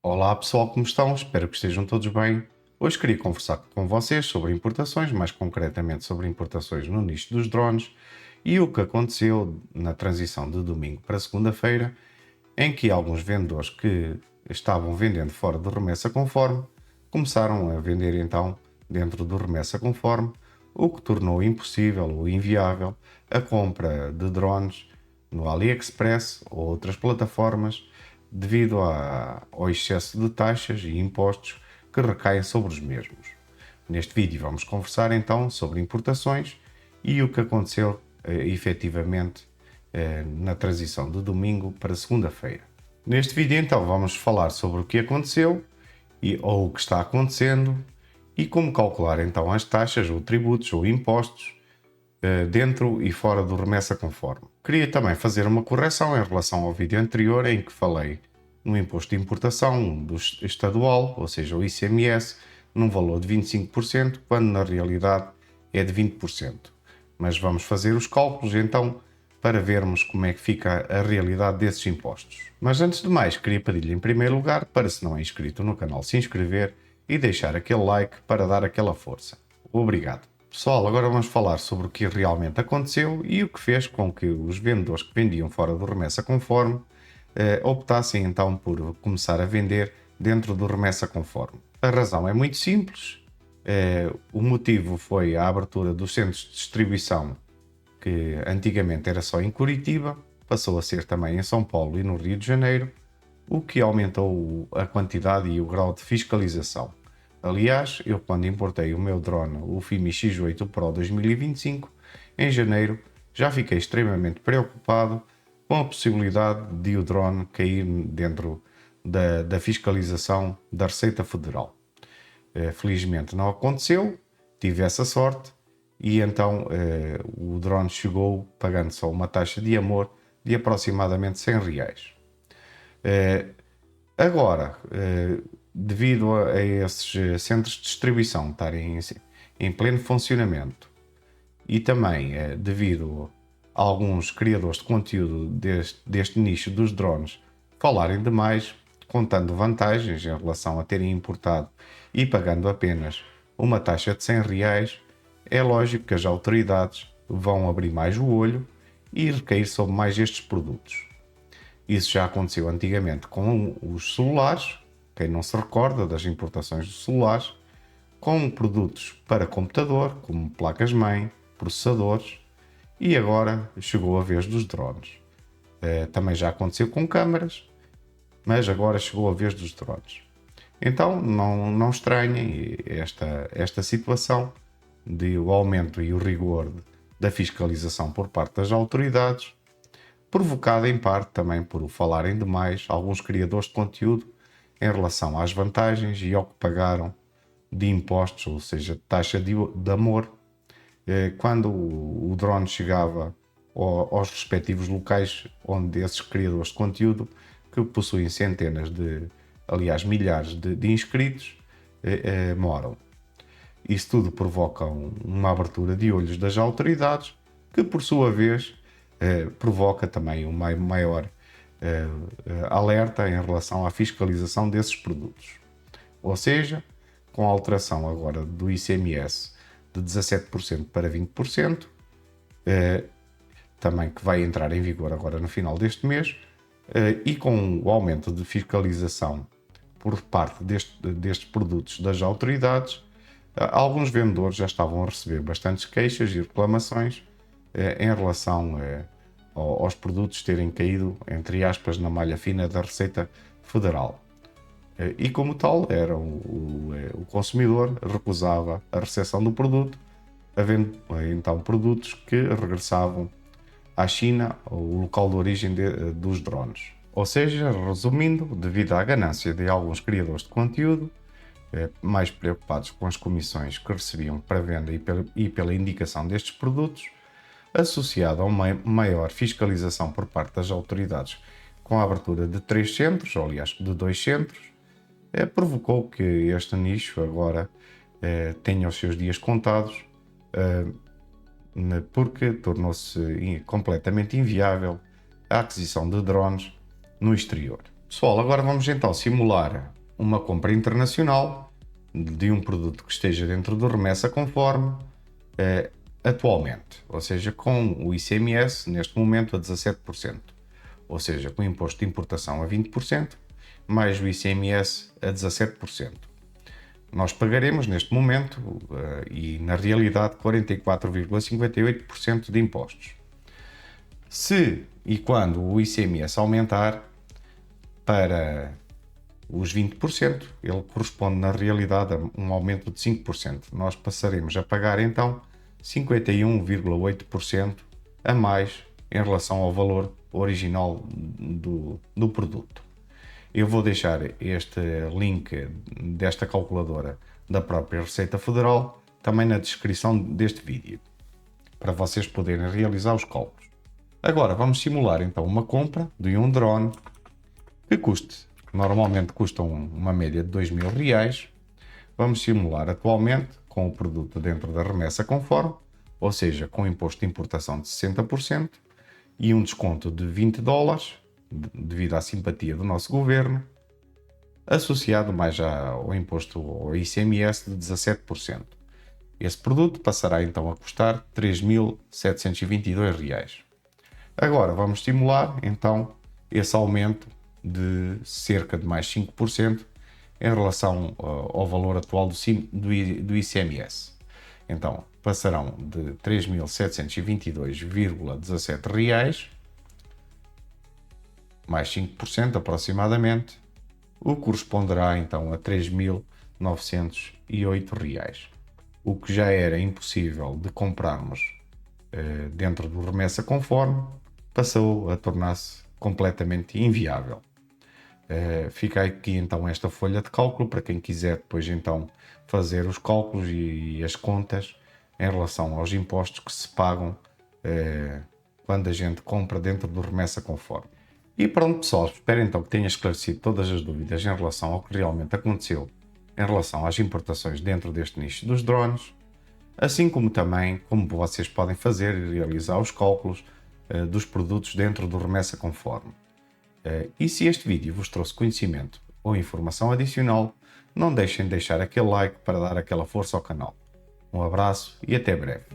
Olá pessoal, como estão? Espero que estejam todos bem. Hoje queria conversar com vocês sobre importações, mais concretamente sobre importações no nicho dos drones e o que aconteceu na transição de domingo para segunda-feira, em que alguns vendedores que estavam vendendo fora do remessa conforme começaram a vender então dentro do remessa conforme, o que tornou impossível ou inviável a compra de drones no AliExpress ou outras plataformas devido ao excesso de taxas e impostos que recaem sobre os mesmos. Neste vídeo vamos conversar então sobre importações e o que aconteceu efetivamente na transição de domingo para segunda-feira. Neste vídeo então vamos falar sobre o que aconteceu ou o que está acontecendo e como calcular então as taxas ou tributos ou impostos dentro e fora do remessa conforme. Queria também fazer uma correção em relação ao vídeo anterior em que falei no imposto de importação do estadual, ou seja, o ICMS, num valor de 25%, quando na realidade é de 20%. Mas vamos fazer os cálculos então para vermos como é que fica a realidade desses impostos. Mas antes de mais, queria pedir-lhe em primeiro lugar, para se não é inscrito no canal, se inscrever e deixar aquele like para dar aquela força. Obrigado. Pessoal, agora vamos falar sobre o que realmente aconteceu e o que fez com que os vendedores que vendiam fora do remessa conforme optassem então por começar a vender dentro do remessa conforme. A razão é muito simples. O motivo foi a abertura dos centros de distribuição, que antigamente era só em Curitiba, passou a ser também em São Paulo e no Rio de Janeiro, o que aumentou a quantidade e o grau de fiscalização. Aliás, eu quando importei o meu drone, o Fimi X8 Pro 2025, em janeiro, já fiquei extremamente preocupado com a possibilidade de o drone cair dentro da fiscalização da Receita Federal. Felizmente não aconteceu, tive essa sorte e então o drone chegou pagando só uma taxa de amor de aproximadamente R$100. Agora, devido a esses centros de distribuição estarem em pleno funcionamento e também devido a alguns criadores de conteúdo deste nicho dos drones falarem demais, contando vantagens em relação a terem importado e pagando apenas uma taxa de R$100, é lógico que as autoridades vão abrir mais o olho e recair sobre mais estes produtos. Isso já aconteceu antigamente com os celulares, quem não se recorda das importações dos celulares, com produtos para computador, como placas-mãe, processadores, e agora chegou a vez dos drones. Também já aconteceu com câmaras, mas agora chegou a vez dos drones. Então não estranhem esta situação de o aumento e o rigor da fiscalização por parte das autoridades, provocada em parte também por falarem demais alguns criadores de conteúdo em relação às vantagens e ao que pagaram de impostos, ou seja, taxa de amor, quando o drone chegava aos respectivos locais onde esses criadores de conteúdo, que possuem centenas aliás, milhares de inscritos, moram. Isso tudo provoca uma abertura de olhos das autoridades, que por sua vez provoca também um maior alerta em relação à fiscalização desses produtos. Ou seja, com a alteração agora do ICMS de 17% para 20%, também que vai entrar em vigor agora no final deste mês, e com o aumento de fiscalização por parte destes produtos das autoridades, alguns vendedores já estavam a receber bastantes queixas e reclamações em relação aos produtos terem caído, entre aspas, na malha fina da Receita Federal. E como tal, era o consumidor recusava a recepção do produto, havendo então produtos que regressavam à China, o local de origem dos drones. Ou seja, resumindo, devido à ganância de alguns criadores de conteúdo, mais preocupados com as comissões que recebiam para venda e pela indicação destes produtos, associado a uma maior fiscalização por parte das autoridades com a abertura de 3 centros, ou aliás de 2 centros, provocou que este nicho agora tenha os seus dias contados, porque tornou-se completamente inviável a aquisição de drones no exterior. Pessoal, agora vamos então simular uma compra internacional de um produto que esteja dentro do remessa conforme atualmente, ou seja, com o ICMS neste momento a 17%, ou seja, com o imposto de importação a 20%, mais o ICMS a 17%. Nós pagaremos neste momento e na realidade 44,58% de impostos. Se e quando o ICMS aumentar para os 20%, ele corresponde na realidade a um aumento de 5%. Nós passaremos a pagar então 51,8% a mais em relação ao valor original do produto. Eu vou deixar este link desta calculadora da própria Receita Federal também na descrição deste vídeo, para vocês poderem realizar os cálculos. Agora vamos simular então uma compra de um drone que normalmente custa uma média de R$2.000. Vamos simular atualmente com o produto dentro da remessa conforme, ou seja, com imposto de importação de 60% e um desconto de $20 devido à simpatia do nosso governo, associado mais ao imposto ao ICMS de 17%. Esse produto passará então a custar R$3.722. Agora vamos simular então esse aumento de cerca de mais 5% em relação ao valor atual do ICMS. Então passarão de R$3.722,17 mais 5% aproximadamente, o que corresponderá então a R$3.908, o que já era impossível de comprarmos dentro do remessa conforme, passou a tornar-se completamente inviável. Fica aqui então esta folha de cálculo para quem quiser depois então fazer os cálculos e as contas em relação aos impostos que se pagam quando a gente compra dentro do remessa conforme. E pronto, pessoal, espero então que tenha esclarecido todas as dúvidas em relação ao que realmente aconteceu em relação às importações dentro deste nicho dos drones, assim como também como vocês podem fazer e realizar os cálculos dos produtos dentro do remessa conforme. E se este vídeo vos trouxe conhecimento ou informação adicional, não deixem de deixar aquele like para dar aquela força ao canal. Um abraço e até breve.